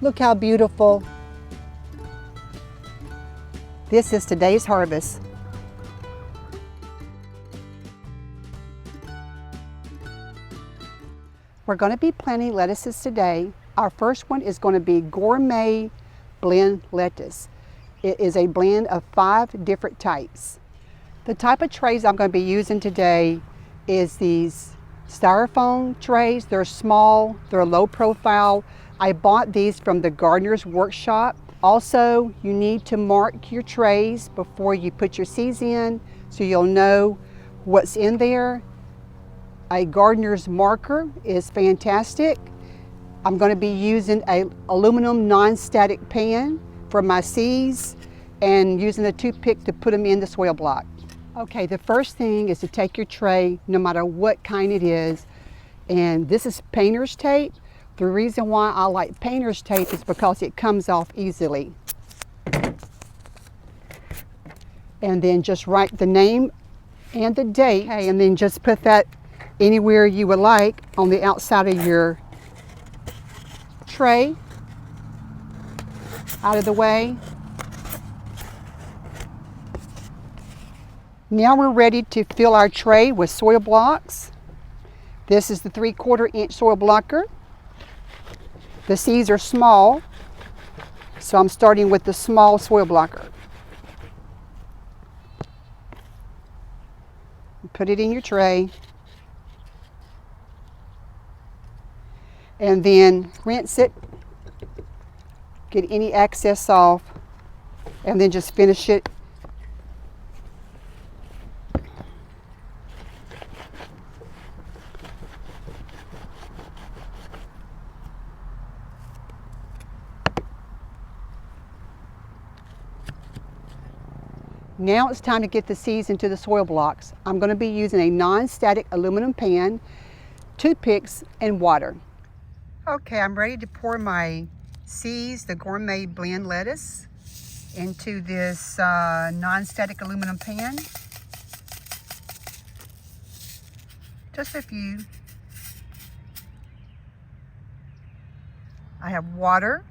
Look how beautiful. This is today's harvest. We're going to be planting lettuces today. Our first one is going to be gourmet blend lettuce. It is a blend of 5 different types. The type of trays I'm going to be using today is these styrofoam trays. They're small, they're low profile. I bought these from the gardener's workshop. Also, you need to mark your trays before you put your seeds in so you'll know what's in there. A gardener's marker is fantastic. I'm going to be using an aluminum non-static pan for my seeds and using a toothpick to put them in the soil block. Okay, the first thing is to take your tray, no matter what kind it is, and this is painter's tape. The reason why I like painter's tape is because it comes off easily. And then just write the name and the date, okay, and then just put that anywhere you would like on the outside of your tray, out of the way. Now we're ready to fill our tray with soil blocks. This is the 3/4 inch soil blocker. The seeds are small, so I'm starting with the small soil blocker. Put it in your tray. And then rinse it, get any excess off, and then just finish it. Now it's time to get the seeds into the soil blocks. I'm going to be using a non-static aluminum pan, toothpicks, and water. Okay, I'm ready to pour my seeds, the gourmet blend lettuce, into this non-static aluminum pan. Just a few. I have water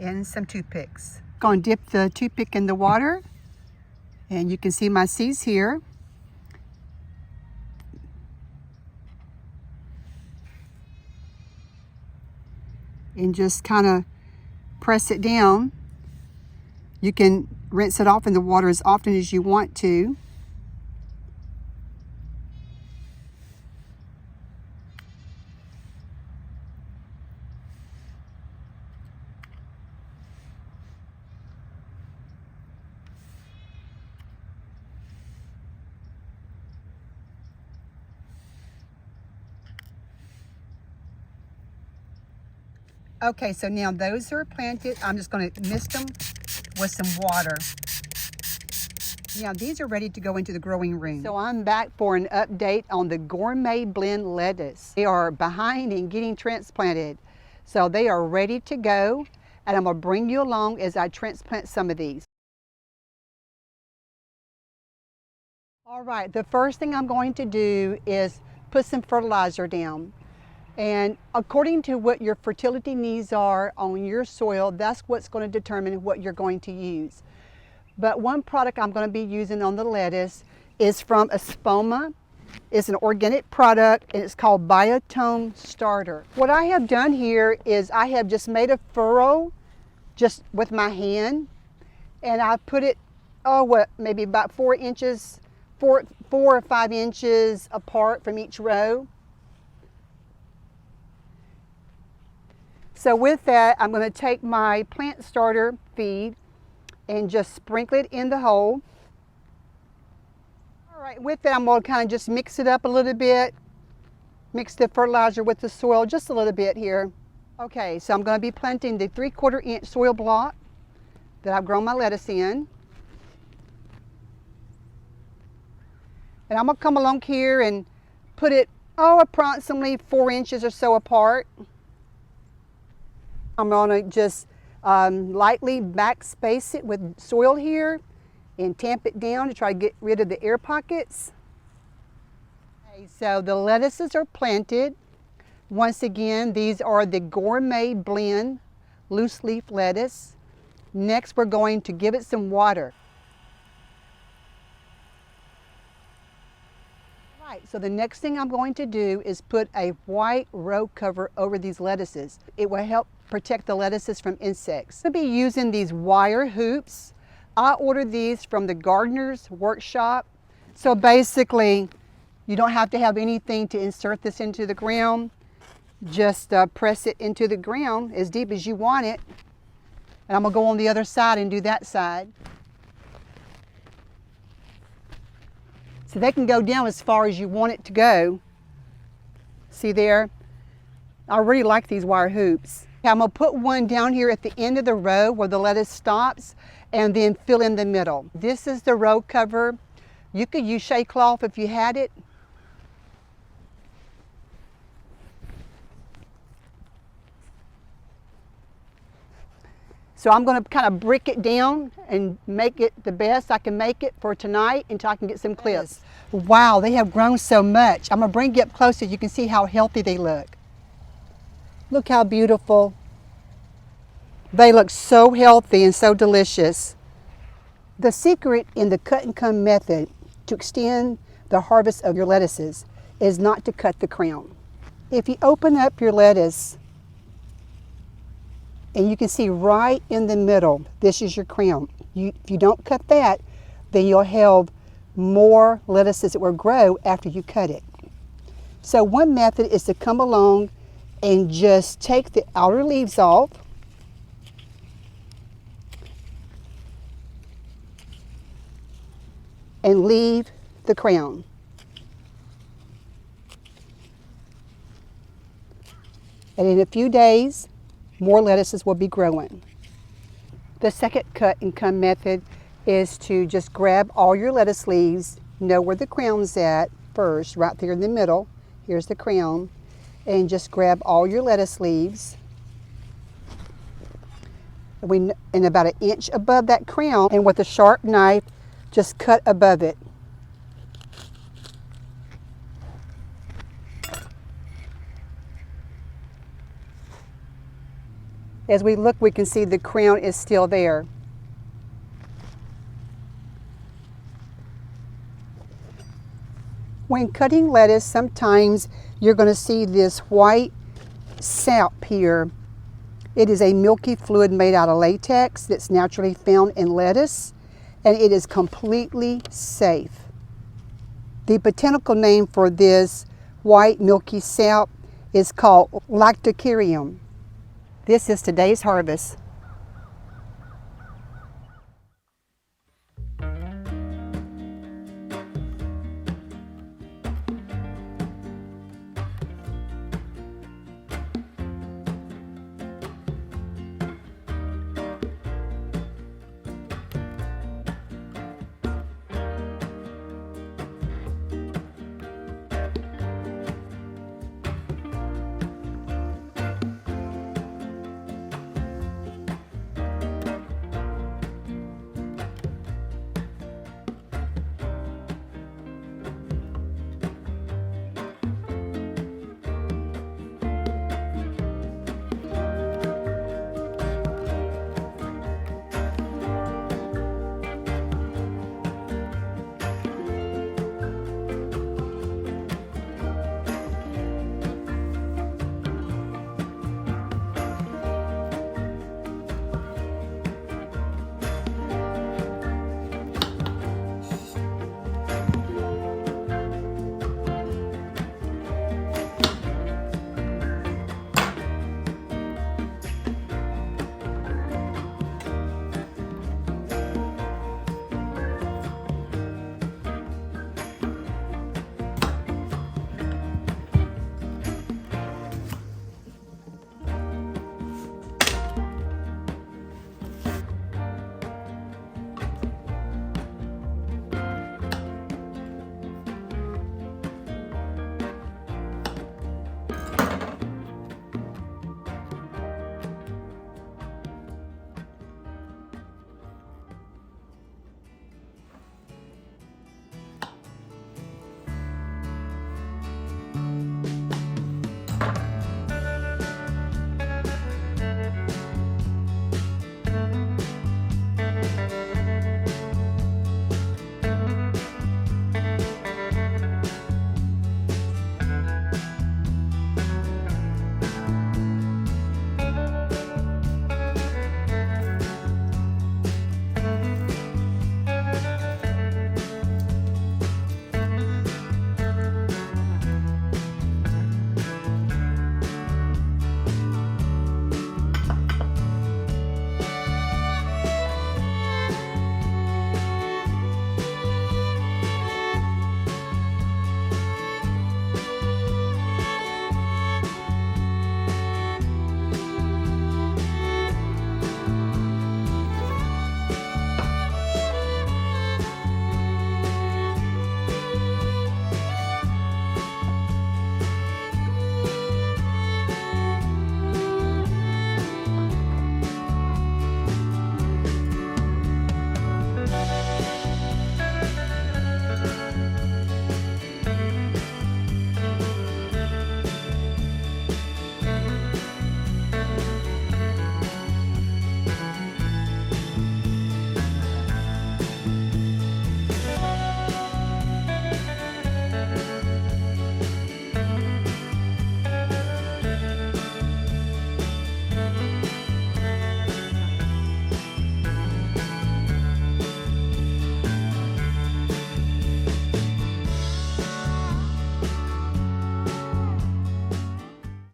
and some toothpicks. Going to dip the toothpick in the water, and you can see my seeds here. And just kind of press it down. You can rinse it off in the water as often as you want to. Okay, so now those are planted. I'm just going to mist them with some water. Now these are ready to go into the growing room. So I'm back for an update on the gourmet blend lettuce. They are behind in getting transplanted. So they are ready to go, and I'm going to bring you along as I transplant some of these. All right, the first thing I'm going to do is put some fertilizer down. And according to what your fertility needs are on your soil, that's what's going to determine what you're going to use. But one product I'm going to be using on the lettuce is from Espoma. It's an organic product, and it's called Biotone Starter. What I have done here is I have just made a furrow just with my hand, and I put it, maybe about 4 or 5 inches apart from each row. So with that, I'm going to take my plant starter feed and just sprinkle it in the hole. All right, with that, I'm going to kind of just mix it up a little bit. Mix the fertilizer with the soil just a little bit here. Okay, so I'm going to be planting the 3/4 inch soil block that I've grown my lettuce in. And I'm going to come along here and put it, approximately 4 inches or so apart. I'm going to just lightly backspace it with soil here and tamp it down to try to get rid of the air pockets. Okay, so the lettuces are planted. Once again, these are the gourmet blend loose leaf lettuce. Next, we're going to give it some water. Right, so the next thing I'm going to do is put a white row cover over these lettuces. It will help protect the lettuces from insects. I'm going to be using these wire hoops. I ordered these from the Gardener's Workshop. So basically, you don't have to have anything to insert this into the ground. Just press it into the ground as deep as you want it. And I'm going to go on the other side and do that side. So they can go down as far as you want it to go. See there? I really like these wire hoops. I'm going to put one down here at the end of the row where the lettuce stops and then fill in the middle. This is the row cover. You could use shea cloth if you had it. So I'm going to kind of brick it down and make it the best I can make it for tonight until I can get some clips. Wow, they have grown so much. I'm going to bring you up closer so you can see how healthy they look. Look how beautiful. They look so healthy and so delicious. The secret in the cut and come method to extend the harvest of your lettuces is not to cut the crown. If you open up your lettuce, and you can see right in the middle, this is your crown. If you don't cut that, then you'll have more lettuces that will grow after you cut it. So one method is to come along and just take the outer leaves off. And leave the crown. And in a few days, more lettuces will be growing. The second cut and come method is to just grab all your lettuce leaves, know where the crown's at first, right there in the middle. Here's the crown. And just grab all your lettuce leaves. And about an inch above that crown, and with a sharp knife, just cut above it. As we look, we can see the crown is still there. When cutting lettuce, sometimes you're going to see this white sap here. It is a milky fluid made out of latex that's naturally found in lettuce, and it is completely safe. The botanical name for this white milky sap is called lactocerium. This is today's harvest.